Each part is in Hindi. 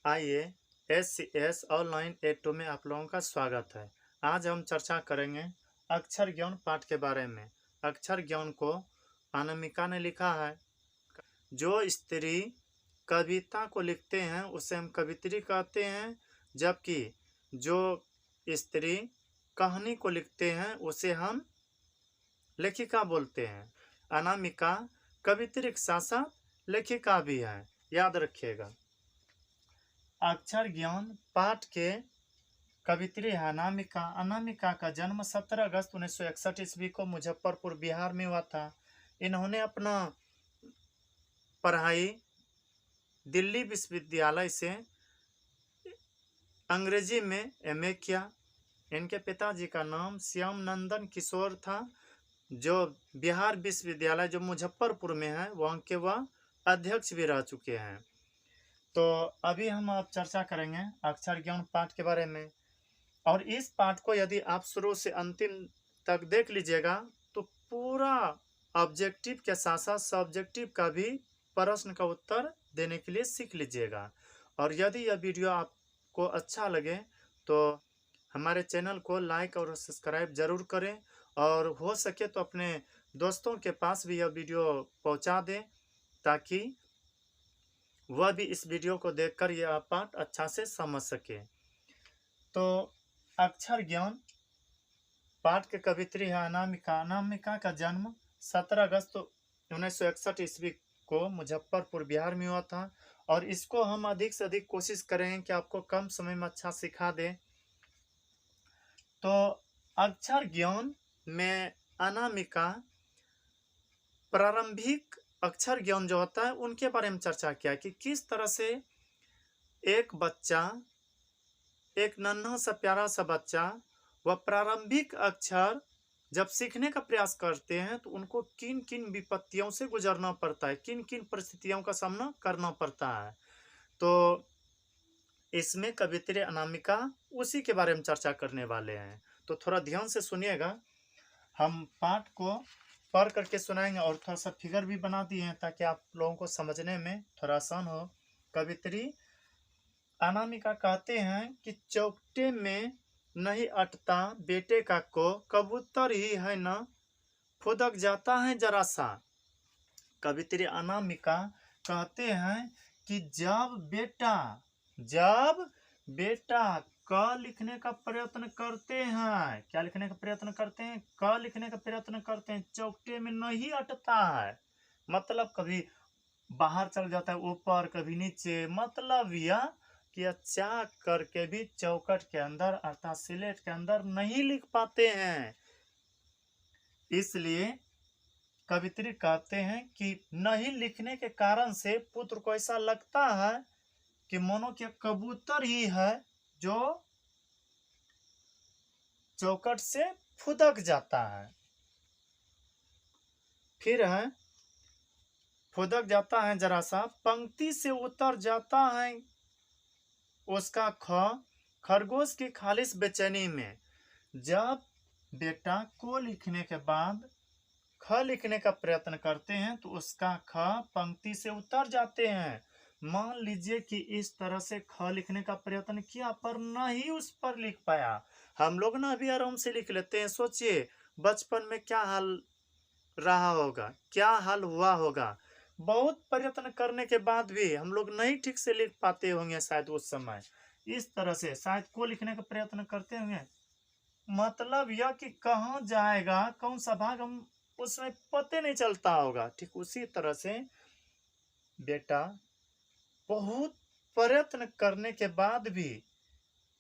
आइए SCS ऑनलाइन A2 में आप लोगों का स्वागत है। आज हम चर्चा करेंगे अक्षर ज्ञान पाठ के बारे में। अक्षर ज्ञान को अनामिका ने लिखा है। जो स्त्री कविता को लिखते हैं उसे हम कवित्री कहते हैं, जबकि जो स्त्री कहानी को लिखते हैं उसे हम लेखिका बोलते हैं। अनामिका कवित्री के साथ साथ लेखिका भी है, याद रखिएगा। अक्षर ज्ञान पाठ के कवित्री है अनामिका। अनामिका का जन्म 17 अगस्त 1961 ईस्वी को मुजफ्फरपुर बिहार में हुआ था। इन्होंने अपना पढ़ाई दिल्ली विश्वविद्यालय से अंग्रेजी में MA किया। इनके पिताजी का नाम श्याम नंदन किशोर था, जो बिहार विश्वविद्यालय जो मुजफ्फरपुर में है वहाँ के वह अध्यक्ष भी रह चुके हैं। तो अभी हम आप चर्चा करेंगे अक्षर ज्ञान पाठ के बारे में। और इस पाठ को यदि आप शुरू से अंतिम तक देख लीजिएगा तो पूरा ऑब्जेक्टिव के साथ साथ सब्जेक्टिव का भी प्रश्न का उत्तर देने के लिए सीख लीजिएगा। और यदि यह वीडियो आपको अच्छा लगे तो हमारे चैनल को लाइक और सब्सक्राइब जरूर करें, और हो सके तो अपने दोस्तों के पास भी यह वीडियो पहुंचा दें, ताकि वह भी इस वीडियो को देखकर यह पाठ अच्छा से समझ सके। तो अक्षर ज्ञान पाठ के कवित्री है अनामिका। अनामिका का जन्म 17 अगस्त 1961 ईस्वी को मुजफ्फरपुर बिहार में हुआ था। और इसको हम अधिक से अधिक कोशिश करेंगे कि आपको कम समय में अच्छा सिखा दें। तो अक्षर ज्ञान में अनामिका प्रारंभिक अक्षर ज्ञान जो होता है उनके बारे में चर्चा किया कि किस तरह से एक बच्चा, एक नन्हा सा प्यारा सा बच्चा, वह प्रारंभिक अक्षर जब सीखने का प्रयास करते हैं तो उनको किन किन विपत्तियों से गुजरना पड़ता है, किन किन परिस्थितियों का सामना करना पड़ता है। तो इसमें कवित्री अनामिका उसी के बारे में चर्चा करने वाले हैं। तो थोड़ा ध्यान से सुनिएगा। हम पाठ को पढ़ करके सुनाएंगे और थोड़ा सा फिगर भी बना दिए हैं ताकि आप लोगों को समझने में थोड़ा आसान हो। कवित्री अनामिका कहते हैं कि चौकटे में नहीं अटता बेटे का को, कबूतर ही है न फुदक जाता है जरा सा। कवित्री अनामिका कहते हैं कि जब बेटा क लिखने का प्रयत्न करते हैं, क्या लिखने का प्रयत्न करते हैं? क लिखने का प्रयत्न करते हैं, चौकटे में नहीं अटता है, मतलब कभी बाहर चल जाता है ऊपर, कभी नीचे, मतलब यह कि अच्छा करके भी चौकट के अंदर अर्थात स्लेट के अंदर नहीं लिख पाते हैं। इसलिए कवित्री कहते हैं कि नहीं लिखने के कारण से पुत्र को ऐसा लगता है कि मानो कि कबूतर ही है जो चौकट से फुदक जाता है। फिर है फुदक जाता है जरा सा, पंक्ति से उतर जाता है उसका खरगोश की खालिश बेचैनी में। जब बेटा को लिखने के बाद ख लिखने का प्रयत्न करते हैं तो उसका ख पंक्ति से उतर जाते हैं। मान लीजिए कि इस तरह से ख लिखने का प्रयत्न किया पर नहीं उस पर लिख पाया। हम लोग ना अभी आराम से लिख लेते हैं। सोचिए बचपन में क्या हाल रहा होगा, क्या हाल हुआ होगा। बहुत प्रयत्न करने के बाद भी हम लोग नहीं ठीक से लिख पाते होंगे शायद उस समय। इस तरह से शायद को लिखने का प्रयत्न करते होंगे, मतलब यह कि कहाँ जाएगा, कौन सा भाग, हम उसमें पता नहीं चलता होगा। ठीक उसी तरह से बेटा बहुत प्रयत्न करने के बाद भी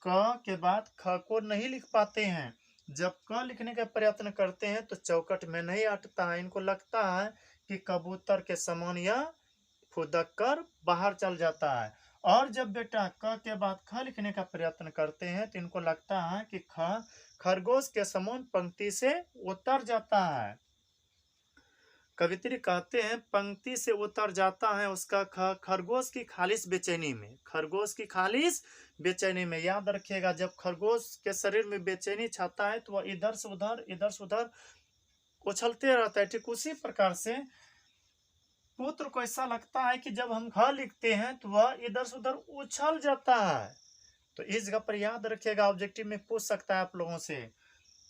क के बाद ख को नहीं लिख पाते हैं। जब क लिखने का प्रयत्न करते हैं तो चौकट में नहीं अटता है। इनको लगता है कि कबूतर के समान यह फुदक कर बाहर चल जाता है। और जब बेटा क के बाद ख लिखने का प्रयत्न करते हैं तो इनको लगता है कि ख खरगोश के समान पंक्ति से उतर जाता है। कवित्री कहते हैं पंक्ति से उतर जाता है उसका ख खरगोश की खालिश बेचैनी में। खरगोश की खालिश बेचैनी में, याद रखिएगा, जब खरगोश के शरीर में बेचैनी छाता है तो वह इधर से उधर उछलते रहता है। ठीक उसी प्रकार से पुत्र को ऐसा लगता है कि जब हम ख लिखते हैं तो वह इधर से उधर उछल जाता है। तो इस जगह पर याद रखिएगा, ऑब्जेक्टिव में पूछ सकता है आप लोगों से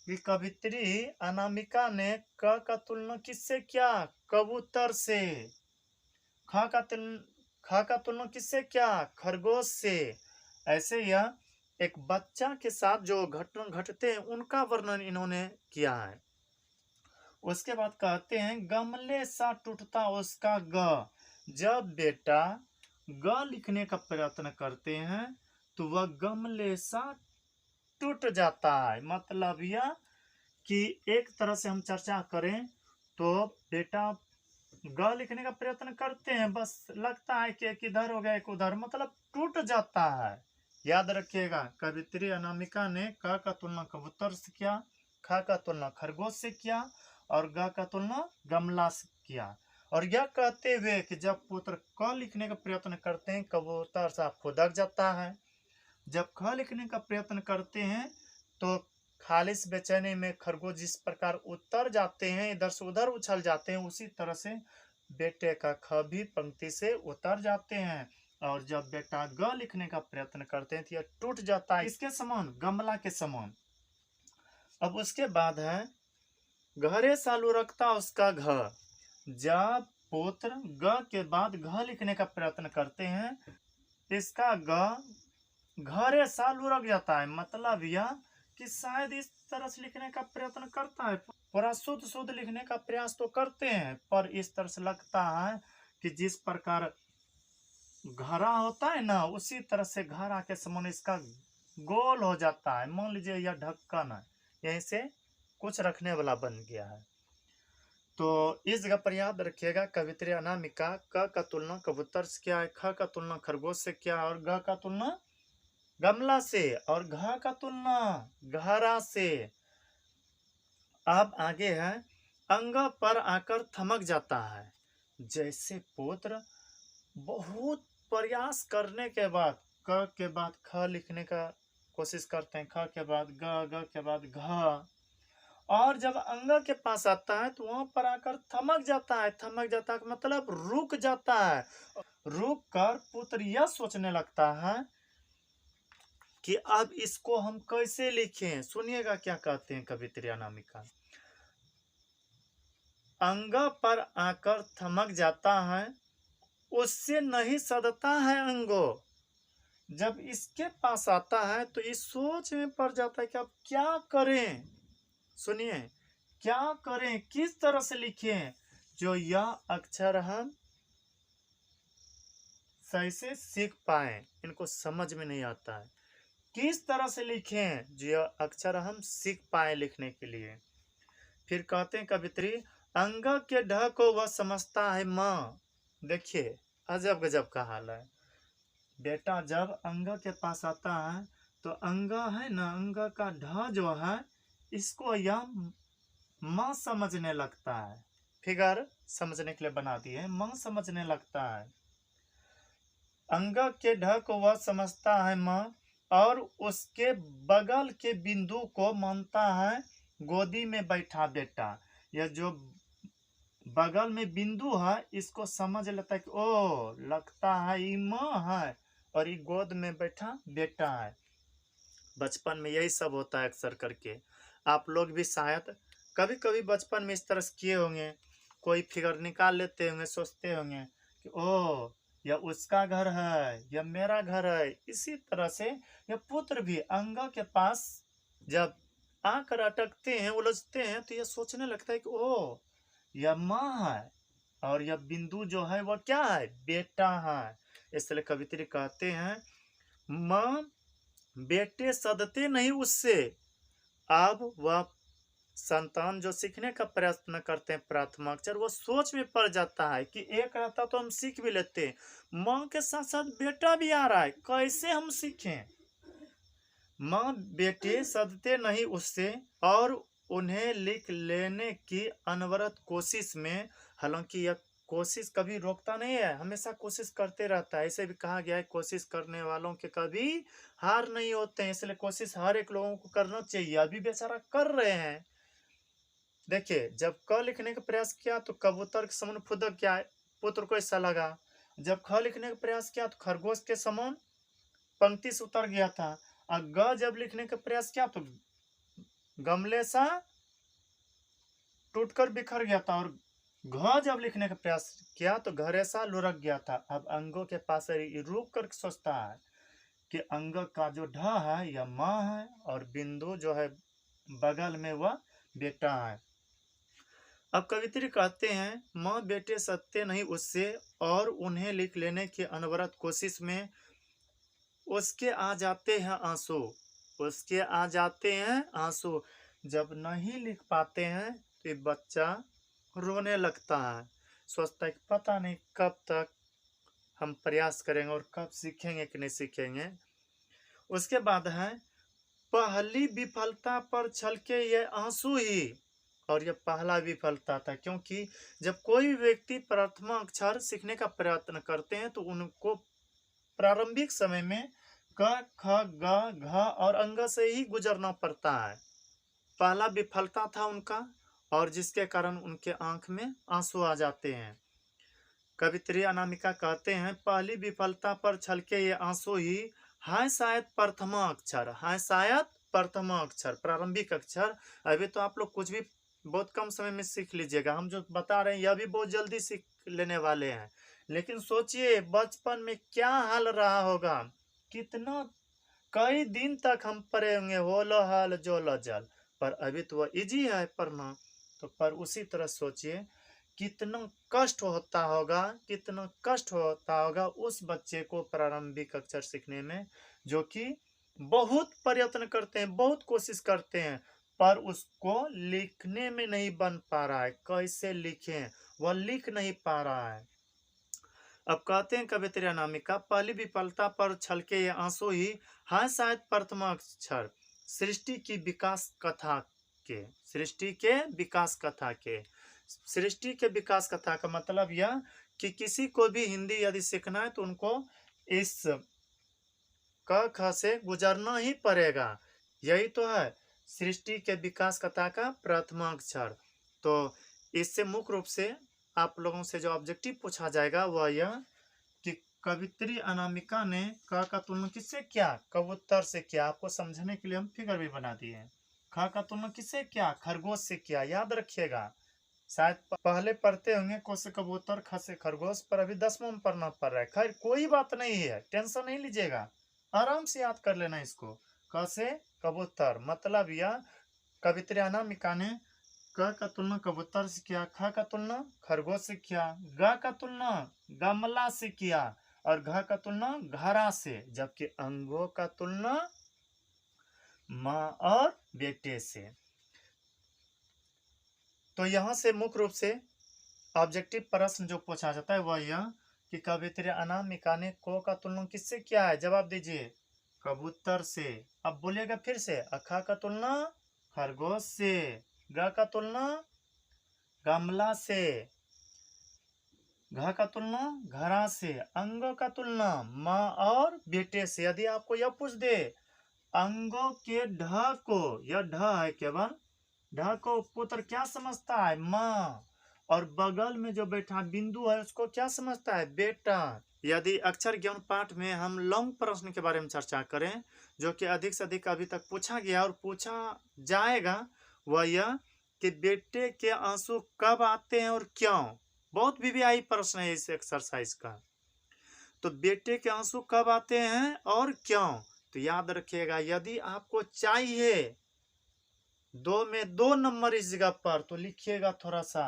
कि कवित्री अनामिका ने क का तुलना किससे किया? कबूतर से। ख का तुलना किससे किया? खरगोश से। ऐसे यह एक बच्चा के साथ जो घटना घटते हैं उनका वर्णन इन्होंने किया है। उसके बाद कहते हैं गमले सा टूटता उसका ग। जब बेटा ग लिखने का प्रयत्न करते हैं तो वह गमले सा टूट जाता है। मतलब यह कि एक तरह से हम चर्चा करें तो बेटा ग लिखने का प्रयत्न करते हैं, बस लगता है कि एक इधर हो गया एक उधर, मतलब टूट जाता है। याद रखिएगा, कवित्री अनामिका ने क का तुलना कबूतर से किया, ख का तुलना खरगोश से किया और ग का तुलना गमला से किया। और यह कहते हुए कि जब पुत्र क लिखने का प्रयत्न करते हैं कबूतर सा फुदक जाता है। जब ख लिखने का प्रयत्न करते हैं तो खालिस बेचैनी में खरगोश जिस प्रकार उतर जाते हैं, इधर से उधर उछल जाते हैं, उसी तरह से बेटे का ख भी पंक्ति से उतर जाते हैं। और जब बेटा ग लिखने का प्रयत्न करते हैं तो यह टूट जाता है, इसके समान, गमला के समान। अब उसके बाद है घरे सालू रखता उसका घ। जब पुत्र ग के बाद घ लिखने का प्रयत्न करते हैं, इसका ग घरे सालू रख जाता है। मतलब यह कि शायद इस तरह से लिखने का प्रयत्न करता है, पूरा शुद्ध शुद्ध लिखने का प्रयास तो करते हैं, पर इस तरह से लगता है कि जिस प्रकार घरा होता है ना, उसी तरह से घरा के समान इसका गोल हो जाता है। मान लीजिए यह ढक्कन है, यहीं से कुछ रखने वाला बन गया है। तो इस जगह पर याद रखिएगा, कवित्री अनामिका क का तुलना कबूतर से किया है, ख का तुलना खरगोश से किया और ग का तुलना गमला से और घ का तुलना घरा से। अब आगे है अंग पर आकर थमक जाता है। जैसे पुत्र बहुत प्रयास करने के बाद क के बाद ख लिखने का कोशिश करते हैं, ख के बाद ग के बाद घ, और जब अंग के पास आता है तो वहां पर आकर थमक जाता है। थमक जाता है मतलब रुक जाता है। रुक कर पुत्र यह सोचने लगता है कि अब इसको हम कैसे लिखें। सुनिएगा क्या कहते हैं कवित्री अनामिका। अंग पर आकर थमक जाता है, उससे नहीं सदता है अंगो। जब इसके पास आता है तो इस सोच में पड़ जाता है कि अब क्या करें। सुनिए, क्या करें, किस तरह से लिखें जो यह अक्षर हम सही से सीख पाए। इनको समझ में नहीं आता है किस तरह से लिखें जो यह अक्षर हम सीख पाए लिखने के लिए। फिर कहते हैं कवित्री अंग के ढ को वह समझता है माँ। देखिए अजब गजब का हाल है। बेटा जब अंग के पास आता है तो अंग है ना, अंग का ढ जो है इसको यह माँ समझने लगता है। फिगर समझने के लिए बना दी है, माँ समझने लगता है। अंग के ढ को वह समझता है माँ और उसके बगल के बिंदु को मानता है गोदी में बैठा बेटा। यह जो बगल में बिंदु है इसको समझ लेता है कि ओ लगता है ये माँ है और ये गोद में बैठा बेटा है। बचपन में यही सब होता है अक्सर करके। आप लोग भी शायद कभी कभी बचपन में इस तरह से किए होंगे, कोई फिगर निकाल लेते होंगे, सोचते होंगे कि ओ यह उसका घर है, यह मेरा घर है। इसी तरह से यह पुत्र भी अंग के पास जब आकर अटकते हैं, उलझते हैं, तो यह सोचने लगता है कि ओ यह माँ है और यह बिंदु जो है वह क्या है, बेटा है। इसलिए कवित्री कहते हैं माँ बेटे सदते नहीं उससे। अब वह संतान जो सीखने का प्रयत्न करते हैं प्राथमिक अक्षर, वो सोच में पड़ जाता है कि एक रहता तो हम सीख भी लेते, माँ के साथ साथ बेटा भी आ रहा है, कैसे हम सीखें। माँ बेटे सदते नहीं उससे और उन्हें लिख लेने की अनवरत कोशिश में, हालांकि यह कोशिश कभी रोकता नहीं है, हमेशा कोशिश करते रहता है। ऐसे भी कहा गया है कोशिश करने वालों के कभी हार नहीं होते हैं, इसलिए कोशिश हर एक लोगों को करना चाहिए। अभी बेचारा कर रहे हैं। देखिए जब क लिखने का प्रयास किया तो कबूतर के समान फुदक गया, पुत्र को ऐसा लगा। जब ख लिखने का प्रयास किया तो खरगोश के समान पंक्ति से उतर गया था। और ग जब लिखने का प्रयास किया तो गमले सा टूटकर बिखर गया था। और घ जब लिखने का प्रयास किया तो घरे सा लुढ़क गया था। अब अंगों के पास रुक कर सोचता है कि अंग का जो ढ है यह माँ है और बिंदु जो है बगल में वह बेटा है। अब कवित्री कहते हैं, माँ बेटे सत्य नहीं उससे, और उन्हें लिख लेने की अनवरत कोशिश में उसके आ जाते हैं आंसू। उसके आ जाते हैं आंसू। जब नहीं लिख पाते हैं तो बच्चा रोने लगता है। सोचता है कि पता नहीं कब तक हम प्रयास करेंगे और कब सीखेंगे कि नहीं सीखेंगे। उसके बाद है, पहली विफलता पर छलके ये आंसू ही। और यह पहला विफलता था, क्योंकि जब कोई व्यक्ति प्रथम अक्षर सीखने का प्रयत्न करते हैं तो उनको प्रारंभिक समय में क ख ग घ और अंग से ही गुजरना पड़ता है। पहला विफलता था उनका, और जिसके कारण उनके आंख में आंसू आ जाते हैं। कवित्री अनामिका कहते हैं, पहली विफलता पर छलके ये आंसू ही, है शायद प्रथम अक्षर, है शायद प्रथम अक्षर, प्रारंभिक अक्षर। अभी तो आप लोग कुछ भी बहुत कम समय में सीख लीजिएगा। हम जो बता रहे हैं यह भी बहुत जल्दी सीख लेने वाले हैं। लेकिन सोचिए बचपन में क्या हाल रहा होगा, कितना कई दिन तक हम पढ़े होंगे होलो हल जोलो जल, पर अभी तो वह इजी है पढ़ना। तो पर उसी तरह सोचिए कितना कष्ट होता होगा, कितना कष्ट होता होगा उस बच्चे को प्रारंभिक अक्षर सीखने में, जो कि बहुत प्रयत्न करते हैं, बहुत कोशिश करते हैं, पर उसको लिखने में नहीं बन पा रहा है। कैसे लिखें, वह लिख नहीं पा रहा है। अब कहते हैं कवित्री अनामिका, पहली विफलता पर छलके ये आंसू ही, है शायद प्रथम अक्षर सृष्टि की विकास कथा के। सृष्टि के विकास कथा के। सृष्टि के विकास कथा का मतलब यह कि किसी को भी हिंदी यदि सीखना है तो उनको इस क ख से गुजरना ही पड़ेगा। यही तो है सृष्टि के विकास कथा का प्रथम अक्षर। तो इससे मुख्य रूप से आप लोगों से जो ऑब्जेक्टिव पूछा जाएगा वह यह कि कवित्री अनामिका ने क का तुलना किससे किया, कबूतर से किया। आपको समझने के लिए हम फिगर भी बना दिए हैं। ख का तुलना किससे किया, खरगोश से किया। याद रखिएगा, शायद पहले पढ़ते होंगे क से कबूतर, ख से खरगोश, पर अभी 10वां में पढ़ना पड़ रहा है। खैर कोई बात नहीं है, टेंशन नहीं लीजिएगा, आराम से याद कर लेना इसको। क से कबूतर मतलब यह कवित्री अनामिका ने क का तुलना कबूतर से किया, ख का तुलना खरगोश से किया, ग का तुलना गमला से किया और घ का तुलना घड़ा से, जबकि अंगों का तुलना माँ और बेटे से। तो यहाँ से मुख्य रूप से ऑब्जेक्टिव प्रश्न जो पूछा जाता है वह यह कि कवित्री अनामिका ने को का तुलना किससे किया है। जवाब दीजिए, कबूतर से। अब बोलिएगा फिर से, ख का तुलना खरगोश से, ग का तुलना गमला से, घ का तुलना घड़ा से, अंगों का तुलना माँ और बेटे से। यदि आपको यह पूछ दे अंगों के ढ को, यह ढ है केवल, ढ को पुत्र क्या समझता है, माँ, और बगल में जो बैठा बिंदु है उसको क्या समझता है, बेटा। यदि अक्षर ज्ञान पाठ में हम लॉन्ग प्रश्न के बारे में चर्चा करें, जो कि अधिक से अधिक अभी तक पूछा गया और पूछा जाएगा, वह यह कि बेटे के आंसू कब आते हैं और क्यों। बहुत वीवीआई प्रश्न है इस एक्सरसाइज का। तो बेटे के आंसू कब आते हैं और क्यों, तो याद रखिएगा यदि आपको चाहिए 2 में 2 नंबर इस जगह पर, तो लिखिएगा थोड़ा सा।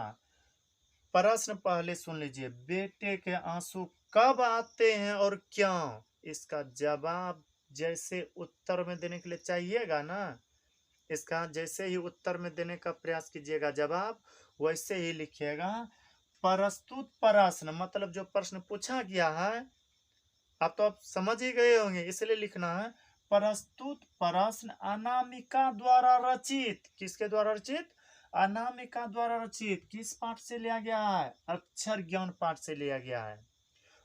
प्रश्न पहले सुन लीजिए, बेटे के आंसू कब आते हैं और क्यों। इसका जवाब जैसे उत्तर में देने के लिए चाहिएगा ना, इसका जैसे ही उत्तर में देने का प्रयास कीजिएगा जवाब, वैसे ही लिखिएगा। प्रस्तुत प्रश्न मतलब जो प्रश्न पूछा गया है, आप तो आप समझ ही गए होंगे, इसलिए लिखना है प्रस्तुत प्रश्न अनामिका द्वारा रचित। किसके द्वारा रचित, अनामिका द्वारा रचित। किस पाठ से लिया गया है, अक्षर ज्ञान पाठ से लिया गया है।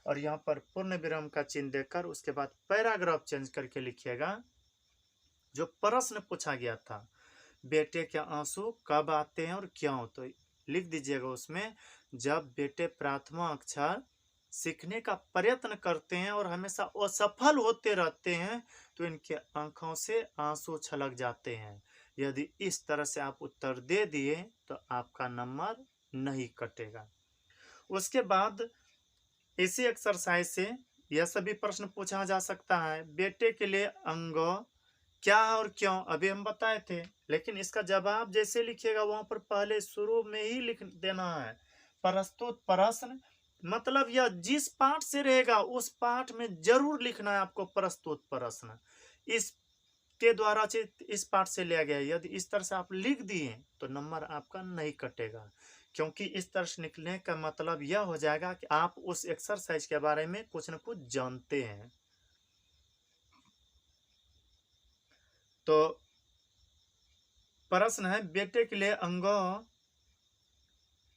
और यहाँ पर पूर्ण विराम का चिन्ह देकर उसके बाद पैराग्राफ चेंज करके लिखिएगा। जो प्रश्न पूछा गया था, बेटे के आंसू कब आते हैं और क्यों, तो लिख दीजिएगा उसमें, जब बेटे प्रथमा अक्षर सीखने का प्रयत्न करते हैं और हमेशा असफल होते रहते हैं तो इनके आंखों से आंसू छलक जाते हैं। यदि इस तरह से आप उत्तर दे दिए तो आपका नंबर नहीं कटेगा। उसके बाद इसी एक्सरसाइज से यह सभी प्रश्न पूछा जा सकता है। बेटे के लिए अंग क्या है और क्यों, अभी हम बताए थे, लेकिन इसका जवाब जैसे लिखिएगा वहां पर पहले शुरू में ही लिख देना है। प्रस्तुत प्रश्न मतलब यह जिस पाठ से रहेगा उस पाठ में जरूर लिखना है आपको प्रस्तुत प्रश्न। इस के द्वारा इस पाठ से लिया गया है। यदि इस तरह से आप लिख दिए तो नंबर आपका नहीं कटेगा, क्योंकि इस तरह से लिखने का मतलब यह हो जाएगा कि आप उस एक्सरसाइज के बारे में कुछ न कुछ जानते हैं। तो प्रश्न है बेटे के लिए अंग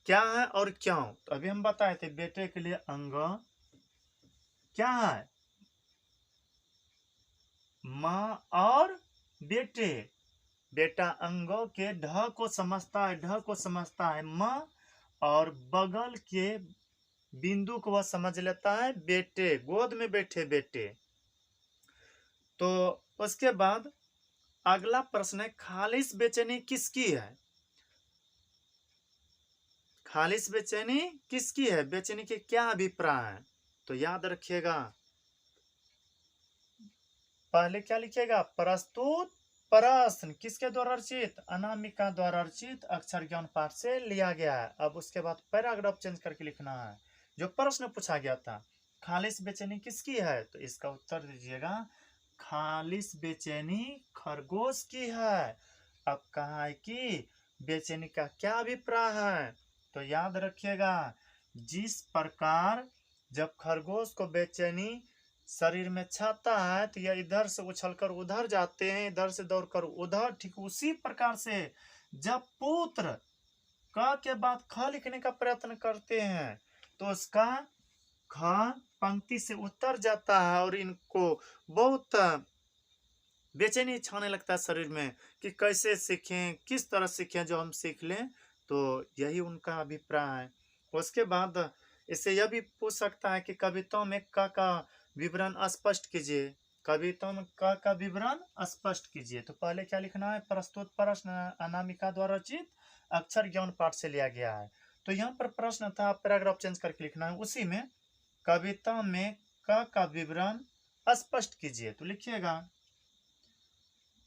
क्या है और क्यों। तो अभी हम बताए थे बेटे के लिए अंग क्या है, माँ और बेटे। बेटा अंगों के ढ को समझता है, ढ को समझता है माँ, और बगल के बिंदु को वह समझ लेता है बेटे, गोद में बैठे बेटे। तो उसके बाद अगला प्रश्न है खालिस बेचैनी किसकी है। खालिस बेचैनी किसकी है, बेचैनी के क्या अभिप्राय है। तो याद रखिएगा, पहले क्या लिखिएगा, प्रस्तुत प्रश्न किसके द्वारा रचित, अनामिका द्वारा रचित अक्षर ज्ञान पाठ से लिया गया है। अब उसके बाद पैराग्राफ चेंज करके लिखना है। जो प्रश्न पूछा गया था खालिस बेचैनी किसकी है, तो इसका उत्तर दीजिएगा खालिस बेचैनी खरगोश की है। अब कहा है कि बेचैनी का क्या अभिप्राय है, तो याद रखिएगा जिस प्रकार जब खरगोश को बेचैनी शरीर में छाता है तो यह इधर से उछलकर उधर जाते हैं, इधर से दौड़कर उधर, ठीक उसी प्रकार से जब पुत्र क के बाद ख लिखने का प्रयत्न करते हैं तो उसका ख पंक्ति से उतर जाता है और इनको बहुत बेचैनी छाने लगता है शरीर में कि कैसे सीखें, किस तरह सीखें जो हम सीख लें। तो यही उनका अभिप्राय है। उसके बाद इससे यह भी पूछ सकता है कि कविताओं में क का विवरण स्पष्ट कीजिए। कविताओं में क का विवरण स्पष्ट कीजिए। तो पहले क्या लिखना है, प्रस्तुत प्रश्न अनामिका द्वारा रचित अक्षर ज्ञान पाठ से लिया गया है। तो यहाँ पर प्रश्न था, पैराग्राफ चेंज करके लिखना है। उसी में कविता में क का विवरण स्पष्ट कीजिए। तो लिखिएगा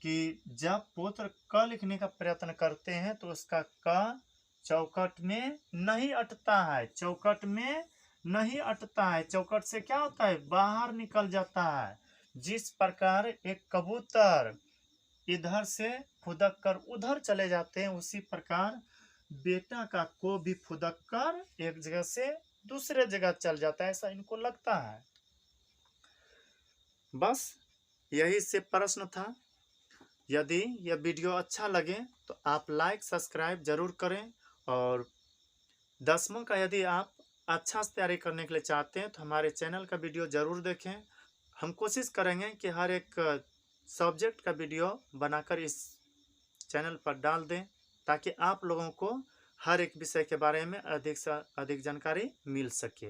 कि जब पुत्र क लिखने का प्रयत्न करते हैं तो उसका क चौखट में नहीं अटता है, चौखट में नहीं अटता है, चौखट से क्या होता है, बाहर निकल जाता है। जिस प्रकार एक कबूतर इधर से फुदक कर उधर चले जाते हैं, उसी प्रकार बेटा का को भी फुदक कर एक जगह से दूसरे जगह चल जाता है, ऐसा इनको लगता है। बस यही से प्रश्न था। यदि यह वीडियो अच्छा लगे तो आप लाइक सब्सक्राइब जरूर करें, और 10वां का यदि आप अच्छा से तैयारी करने के लिए चाहते हैं तो हमारे चैनल का वीडियो ज़रूर देखें। हम कोशिश करेंगे कि हर एक सब्जेक्ट का वीडियो बनाकर इस चैनल पर डाल दें, ताकि आप लोगों को हर एक विषय के बारे में अधिक से अधिक जानकारी मिल सके।